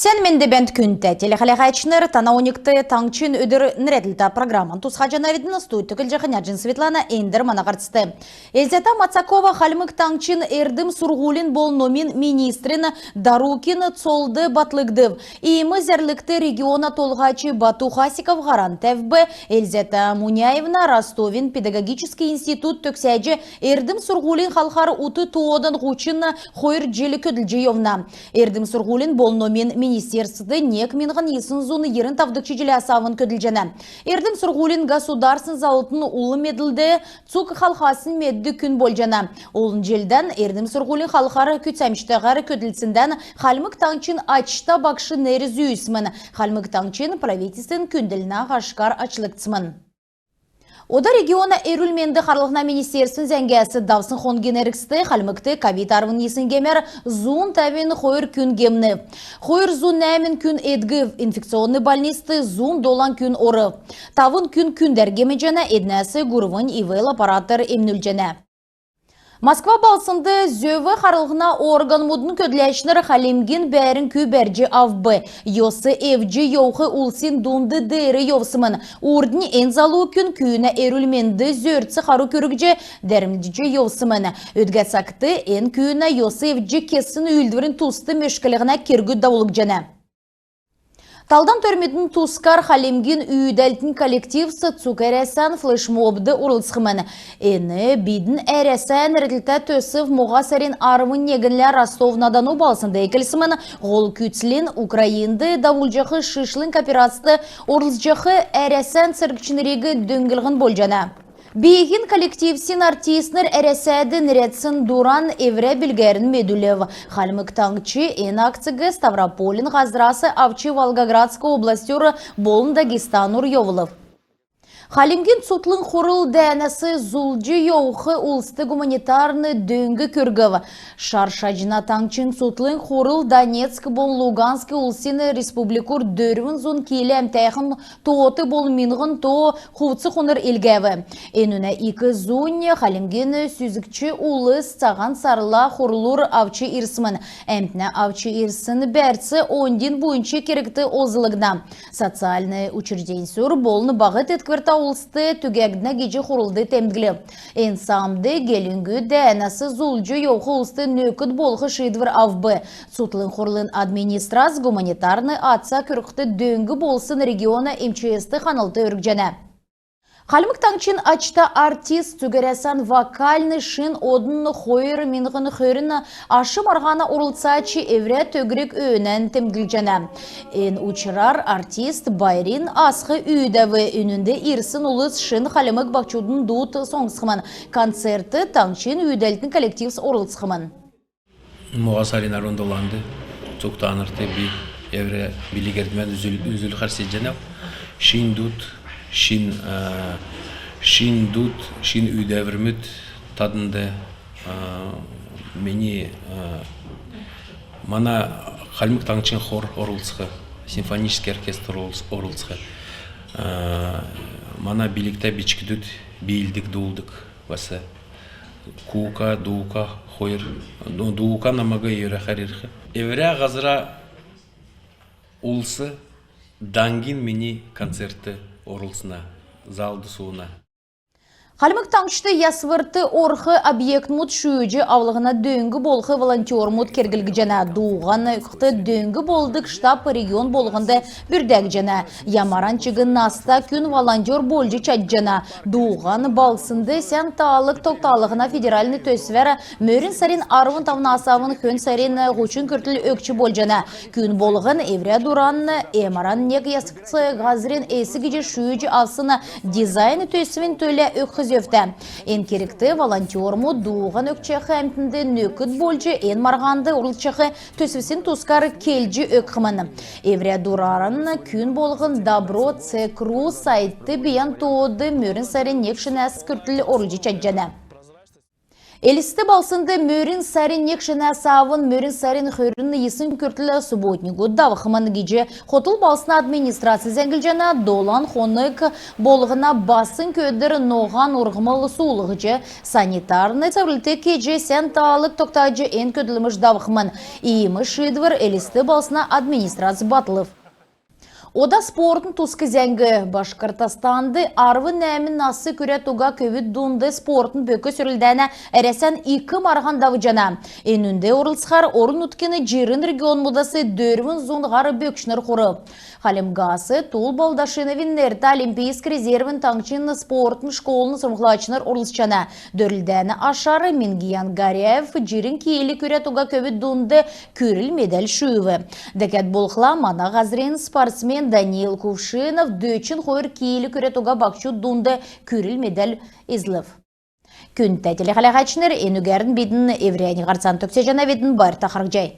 Сен менде бент күнте телехалахачнер танауникты таңчин өдір нреділді программан тусхаджана видно студ түкіл жақыняджин Светлана Эндер манағарцты. Эльзата Мацакова халмык таңчин эрдім сургулин бол номин министрин Дарукин цолды батлыгдыв. Иймы зерлікті региона толғачы Бату Хасиков гаран тәвбі Эльзата Муняевна Ростовин педагогический институт төксәджі эрдім сургулин халхар уты туодан ғучин хойр желі көділжейовна. Эрдім сургулин бол номин министерстводы нек минған есын зоны ерін тавдықчы желі асавын көділжені. Эрдім сургулин государсын заутын улы меділді цук халқасын медді күн болжаны. Олын желден эрдім сургулин халқары күтсәмштағары көділсінден халмык таңчин ачта бақшы нәрі зүйісмін. Халмык таңчин правительствен күнділіна ғашқар ачылықтсымын. Ода региона эрүлменді қарлығына министерствен зәңгәсі давсын хонген әріксті халмыкты ковид арвын есінгемер зун тәвен хойыр күн гемні. Хойыр зун нәмін күн эдгів инфекционный больнисты зун долан күн оры. Тавын күн күндер гемеджені эднәсі гурвын ивел аппаратыр емнүлжені. Москва балсынды зөві қарылғына орган мұдын көділәшінір халемген бәрін көбәржі авбы. Йосы евжі йоуқы улсин дунды дәрі йовсымын. Ордын ән залу күн күйіне әрілменді зөртсі қару көрігже дәрімдіже йовсымын. Өдге сақты ән күйіне йосы евжі кесін үлдірін тұсты мешкілігіне кергүд даулық жәні. Талдан төрметін тускар халемген үйдәлтін коллективсы цук әрәсән флешмобды урылсқымын. Әні бидін әрәсән рәділті төсів мұға сәрін арвын негінлі Ростов-на-Дону балсында екілсімін. Ғол күтілін Украинды давулжақы шышлын кооперацияты урылсжақы әрәсән сіргічінірегі дөңгілғін болжана. Бейгін коллективсин артистнер әрәсәді нәретсін дуран евре білгерін медулев. Халмык таңчы ен акцығы Ставрополин ғазрасы авчы Волгоградскі областюры болын Дагестанур йовылып. Халимген сутлын хурыл дәнәсі зулжы йоуқы улсты гуманитарны дөңгі көргів. Шаршажына таңчын сутлын хурыл Донецк бол Луганск улсыны республикур дөрвін зун келі әмтәйхін тоғыты бол минғын то хувцы хуныр елгәві. Энуна икі зуне халимген сүзікчі улыс саған сарыла хурылур авчы ирсмін. Әмтіне авчы ирсын бәрці ондин буынчы керекті озылығна. Социальный учрежденсур болны бағыт еткверта улсты түгәгдіне геже құрылды темдгілі. Энсамды гелінгі дәнәсі зулжы йоқы улсты нөкіт болғы шидвір авбы. Сутлын құрлын администраз гуманитарны атса күріқті дөңгі болсын региона МЧС-ті қанылты өргжені. Халмык таңчин ачта артист түгерәсан вокальны шын одын хойыр минғын хойрын ашы марғана урылцачы евре төгірек өйінен темгілжені. Эн учырар артист Байрин асқы үйдәві үнінде ирсын улыс шын халмык бақчудың дуыт соңсқымын. Концерті таңчин үйдәлтін коллективс урылсқымын. Мұғасарин арундоланды, тұқтанырты евре билигердімен үзіл қарседженев. Шин дут, шин үйдәвірміт тадынды мені мана халмык таңчин хор орылсқы, симфонический оркестр орылсқы. Мана билікті бичкідүт, бейілдік, дулдық басы. Кука, дука, хойыр. Дука намага евре харирхы. Евре ғазыра улсы дангин мені концерті орылсына, залды суына. Халмык таңшты ясвырты орхы объект мұт шүйджі авлығына дөңгі болғы волонтер мұт кергілгі жана. Дуған үқті дөңгі болдық штаб регион болғынды бүрдәк жана. Ямаранчығы наста күн волонтер болжы чат жана. Дуған балсынды сән таалық тоқталығына федеральны төсвері мөрін сарин арвын тавна асавын хөн сарин ғучын күртіл өкчі бол жана. Күн болғын евре дуранны эмаран нег ясықцы ғазырин әсі геже шүйджі алсына дизайны төсвін төлі өкхіз Ен керекті волонтер му дуған өкчеқі әмтінді нөкіт болжы ен марғанды ұрылчеқі төсвісін тұскары келжі өкқыманы. Евре дұрарын күн болғын Добро Цекру сайты биян тоғыды мөрін сәрі некшін әс күртілі орылжы чаджаны. Элисті балсынды мөрін сарин некшіна савын мөрін сарин хөрін есін көртілі субботнигу давықымын геже хотыл балсына администрация зәңгілжана долан хонық болғына басын көдір ноған ұрғымалы суылығыжы санитарны цаврылты кеже сән таалық тоқтайжы ен көділіміш давықымын. Иімі шидвір элисті балсына администрация батылып. Ода спортын тускы зәңгі Башқұртастанды арвы нәмін насы көрі туға көвіт дұнды спортын бөкі сүрілдәні әресен 2 марған давыжана. Энүнде орылсқар орын үткені жерін регион мұдасы дөрвін зұнғары бөкшінір құры. Халимгасы тул балдашыны виннерді олимпийск резервін таңчын спортын школын сұрмқлачыныр орылсчана. Дөрілдәні ашары Мингиян Гаряев жерін кейлі көрі туға көвіт дұнды көріл медаль шүйві. Дәкет болқла мана ғазрен спортсмен Даниил Кувшинов дөчін қойыр кейлі көрі туға бақшу дұнды көріл медаль излів. Күн тәтілі қалағачыныр, енігерін бедін еврейні ғарсан төксе жана бедін бар тақырық жай.